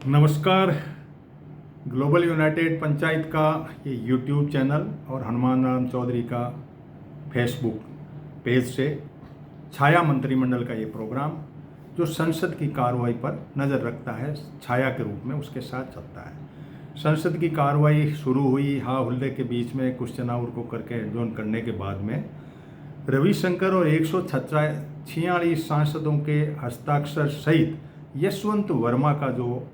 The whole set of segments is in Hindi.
नमस्कार। ग्लोबल यूनाइटेड पंचायत का ये यूट्यूब चैनल और हनुमान राम चौधरी का फेसबुक पेज से छाया मंत्रिमंडल का ये प्रोग्राम जो संसद की कार्रवाई पर नज़र रखता है, छाया के रूप में उसके साथ चलता है। संसद की कार्रवाई शुरू हुई हा हुल्ले के बीच में क्वेश्चन आवर को करके एडजॉर्न करने के बाद में रविशंकर और 146 सांसदों के हस्ताक्षर सहित यशवंत वर्मा का जो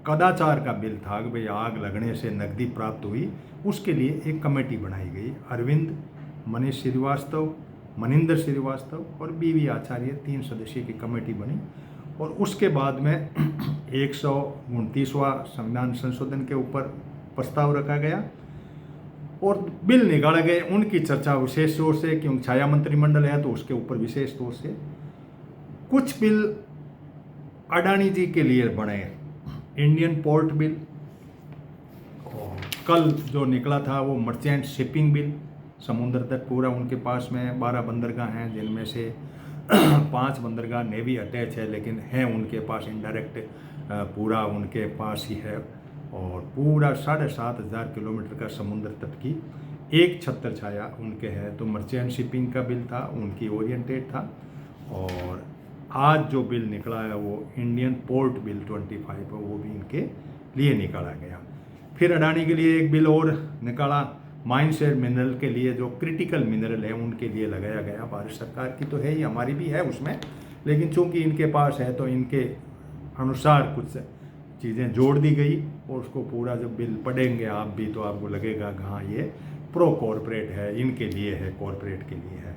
कदाचार का बिल था कि भाई आग लगने से नकदी प्राप्त हुई, उसके लिए एक कमेटी बनाई गई। अरविंद, मनीष श्रीवास्तव, मनिंदर श्रीवास्तव और बीवी आचार्य 3 सदस्यीय की कमेटी बनी और उसके बाद में 129वां संविधान संशोधन के ऊपर प्रस्ताव रखा गया और बिल निकाले गए। उनकी चर्चा विशेष तौर से, क्योंकि छाया मंत्रिमंडल है तो उसके ऊपर विशेष तौर से कुछ बिल अडानी जी के लिए बने। इंडियन पोर्ट बिल और कल जो निकला था वो मर्चेंट शिपिंग बिल। समुद्र तट पूरा उनके पास में 12 बंदरगाह हैं, जिनमें से 5 बंदरगाह नेवी अटैच है, लेकिन हैं उनके पास इनडायरेक्ट पूरा उनके पास ही है और पूरा 7,500 किलोमीटर का समुद्र तट की एक छत्र छाया उनके है। तो मर्चेंट शिपिंग का बिल था, उनकी ओरिएंटेड था। और आज जो बिल निकला है वो इंडियन पोर्ट बिल 25 है, वो भी इनके लिए निकाला गया। फिर अडानी के लिए एक बिल और निकाला, माइंस एंड मिनरल के लिए, जो क्रिटिकल मिनरल है उनके लिए लगाया गया। भारत सरकार की तो है ही, हमारी भी है उसमें, लेकिन चूंकि इनके पास है तो इनके अनुसार कुछ चीज़ें जोड़ दी गई और उसको पूरा जब बिल पढ़ेंगे आप भी तो आपको लगेगा कि हाँ ये प्रो कॉरपोरेट है, इनके लिए है, कॉरपोरेट के लिए है।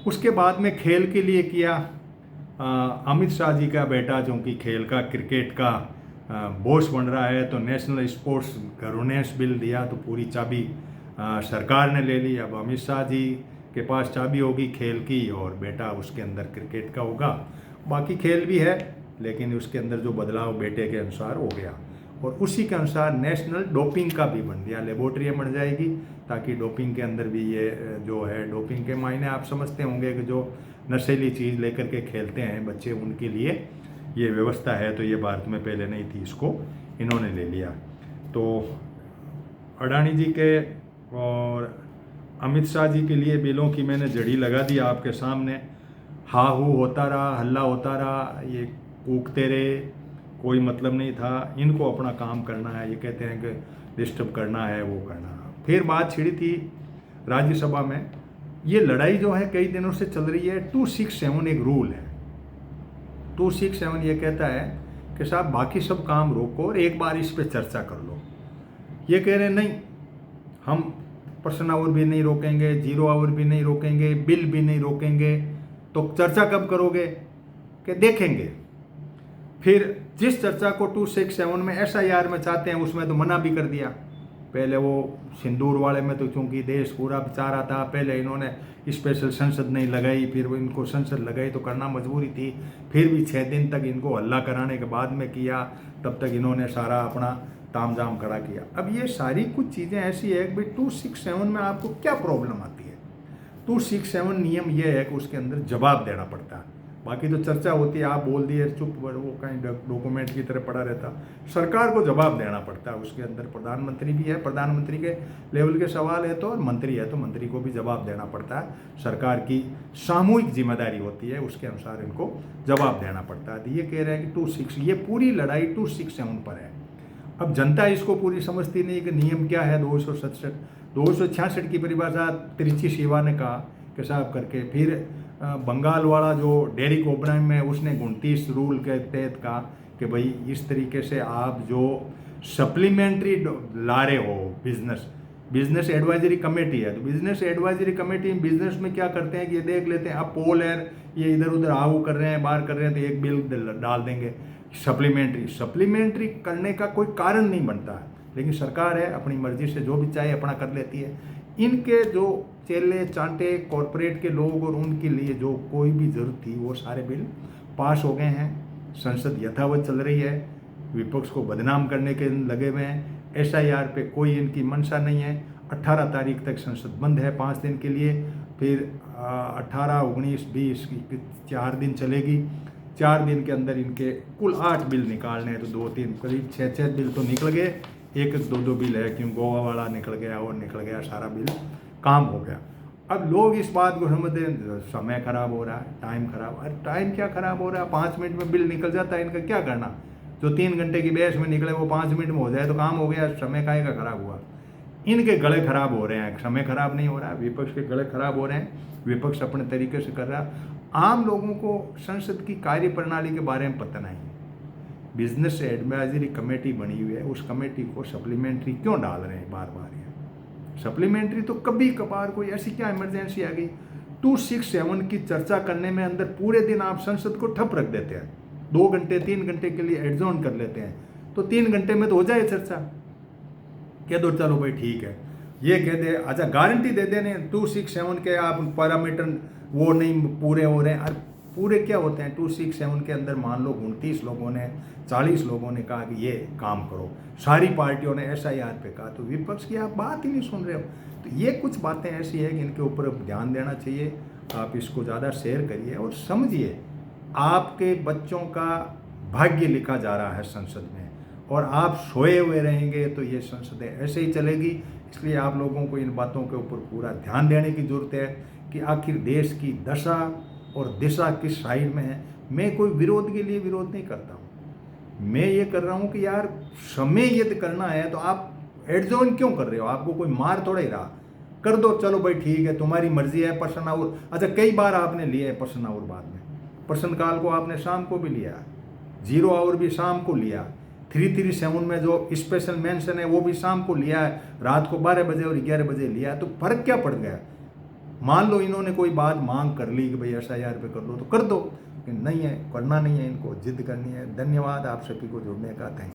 उसके बाद में खेल के लिए किया। अमित शाह जी का बेटा जो कि खेल का, क्रिकेट का बॉस बन रहा है, तो नेशनल स्पोर्ट्स गवर्नेंस बिल दिया, तो पूरी चाबी सरकार ने ले ली। अब अमित शाह जी के पास चाबी होगी खेल की और बेटा उसके अंदर क्रिकेट का होगा। बाकी खेल भी है लेकिन उसके अंदर जो बदलाव बेटे के अनुसार हो गया और उसी के अनुसार नेशनल डोपिंग का भी बन दिया। लेबोरेटरी बन जाएगी ताकि डोपिंग के अंदर भी ये जो है, डोपिंग के मायने आप समझते होंगे कि जो नशीली चीज़ लेकर के खेलते हैं बच्चे, उनके लिए ये व्यवस्था है। तो ये भारत में पहले नहीं थी, इसको इन्होंने ले लिया। तो अडानी जी के और अमित शाह जी के लिए बिलों की मैंने जड़ी लगा दी आपके सामने। हा हू होता रहा, हल्ला होता रहा, ये कूकते रहे, कोई मतलब नहीं था। इनको अपना काम करना है, ये कहते हैं कि डिस्टर्ब करना है, वो करना। फिर बात छिड़ी थी राज्यसभा में। ये लड़ाई जो है कई दिनों से चल रही है। 267 एक रूल है। 267 ये कहता है कि साहब बाकी सब काम रोको और एक बार इस पे चर्चा कर लो। ये कह रहे नहीं, हम पर्सन आवर भी नहीं रोकेंगे, 0 आवर भी नहीं रोकेंगे, बिल भी नहीं रोकेंगे। तो चर्चा कब करोगे? कि देखेंगे। फिर जिस चर्चा को 267 में SIR में चाहते हैं उसमें तो मना भी कर दिया। पहले वो सिंदूर वाले में तो चूंकि देश पूरा बेचारा था, पहले इन्होंने स्पेशल संसद नहीं लगाई, फिर वो इनको संसद लगाई तो करना मजबूरी थी। फिर भी 6 दिन तक इनको हल्ला कराने के बाद में किया, तब तक इन्होंने सारा अपना तामझाम खड़ा किया। अब ये सारी कुछ चीज़ें ऐसी है कि भाई 267 में आपको क्या प्रॉब्लम आती है? 267 नियम यह है कि उसके अंदर जवाब देना पड़ता है। बाकी तो चर्चा होती है, आप बोल दिए चुप, वो कहीं डॉक्यूमेंट की तरह पड़ा रहता। सरकार को जवाब देना पड़ता है। उसके अंदर प्रधानमंत्री भी है, प्रधानमंत्री के लेवल के सवाल है तो, और मंत्री है तो मंत्री को भी जवाब देना पड़ता है। सरकार की सामूहिक जिम्मेदारी होती है, उसके अनुसार इनको जवाब देना पड़ता है। तो ये कह रहे हैं कि 26, ये पूरी लड़ाई 267 पर है। अब जनता इसको पूरी समझती नहीं कि नियम क्या है। 266 की परिभाषा त्रिची शिवा ने कहा कि साहब करके। फिर बंगाल वाला जो डेरिक ओब्रायन में, उसने 29 रूल के तहत कहा कि भाई इस तरीके से आप जो सप्लीमेंट्री ला रहे हो, बिजनेस एडवाइजरी कमेटी है, तो बिजनेस एडवाइजरी कमेटी बिजनेस में क्या करते हैं कि ये देख लेते हैं अब पोल है, ये इधर उधर आऊ कर रहे हैं, बाहर कर रहे हैं, तो एक बिल डाल देंगे सप्लीमेंट्री करने का कोई कारण नहीं बनता है। लेकिन सरकार है, अपनी मर्जी से जो भी चाहे अपना कर लेती है। इनके जो चेले चांटे कॉरपोरेट के लोग और उनके लिए जो कोई भी जरूरत थी वो सारे बिल पास हो गए हैं। संसद यथावत चल रही है, विपक्ष को बदनाम करने के लगे हुए हैं। SIR पे कोई इनकी मंशा नहीं है। 18 तारीख तक संसद बंद है 5 दिन के लिए, फिर 18, 19, 20 4 दिन चलेगी। 4 दिन के अंदर इनके कुल 8 बिल निकालने हैं, तो 2-3 करीब 6 बिल तो निकल गए। एक 2 बिल है, क्यों गोवा वाला निकल गया और निकल गया, सारा बिल काम हो गया। अब लोग इस बात को समझते हैं समय खराब हो रहा है, टाइम खराब। अरे टाइम क्या खराब हो रहा है, 5 मिनट में बिल निकल जाता है, इनका क्या करना। जो 3 घंटे की बहस में निकले वो 5 मिनट में हो जाए तो काम हो गया, समय काहे का खराब हुआ। इनके गले खराब हो रहे हैं, समय खराब नहीं हो रहा है, विपक्ष के गले खराब हो रहे हैं। विपक्ष अपने तरीके से कर रहा है। आम लोगों को संसद की कार्य प्रणाली के बारे में पता नहीं है। बिजनेस एडवाइजरी कमेटी बनी हुई है, उस कमेटी को सप्लीमेंट्री क्यों डाल रहे हैं बार बार। सप्लीमेंट्री तो कभी कभार कोई ऐसी क्या इमरजेंसी आ गई, 267 की चर्चा करने में अंदर पूरे दिन आप संसद को ठप रख देते हैं। 2 घंटे 3 घंटे के लिए एडजॉर्न कर लेते हैं, तो 3 घंटे में तो हो जाए चर्चा। कह दो चलो भाई ठीक है, ये कह दे, अच्छा गारंटी दे देने 267 के आप पैरामीटर वो नहीं पूरे हो रहे हैं। अरे पूरे क्या होते हैं, 267 के अंदर मान लो 29 लोगों ने 40 लोगों ने कहा कि ये काम करो, सारी पार्टियों ने SIR पे कहा, तो विपक्ष की आप बात ही नहीं सुन रहे हो। तो ये कुछ बातें ऐसी है कि इनके ऊपर ध्यान देना चाहिए। आप इसको ज़्यादा शेयर करिए और समझिए, आपके बच्चों का भाग्य लिखा जा रहा है संसद में, और आप सोए हुए रहेंगे तो ये संसद ऐसे ही चलेगी। इसलिए आप लोगों को इन बातों के ऊपर पूरा ध्यान देने की ज़रूरत है कि आखिर देश की दशा और दिशा किस साइड में है। मैं कोई विरोध के लिए विरोध नहीं करता हूँ, मैं ये कर रहा हूँ कि यार समय यदि करना है तो आप एडजॉर्न क्यों कर रहे हो, आपको कोई मार थोड़ा ही रहा, कर दो चलो भाई ठीक है, तुम्हारी मर्जी है। पर्सन आवर, अच्छा कई बार आपने लिया है पर्सन आवर, बाद में पर्सन काल को आपने शाम को भी लिया, 0 आवर भी शाम को लिया, 337 में जो स्पेशल मेंशन है वो भी शाम को लिया है, रात को 12 बजे और 11 बजे लिया है। तो फर्क क्या पड़ गया। मान लो इन्होंने कोई बात मांग कर ली कि भाई SIR पे कर लो तो कर दो, लेकिन नहीं है, करना नहीं है, इनको जिद करनी है। धन्यवाद आप सभी को जुड़ने का, थैंक यू।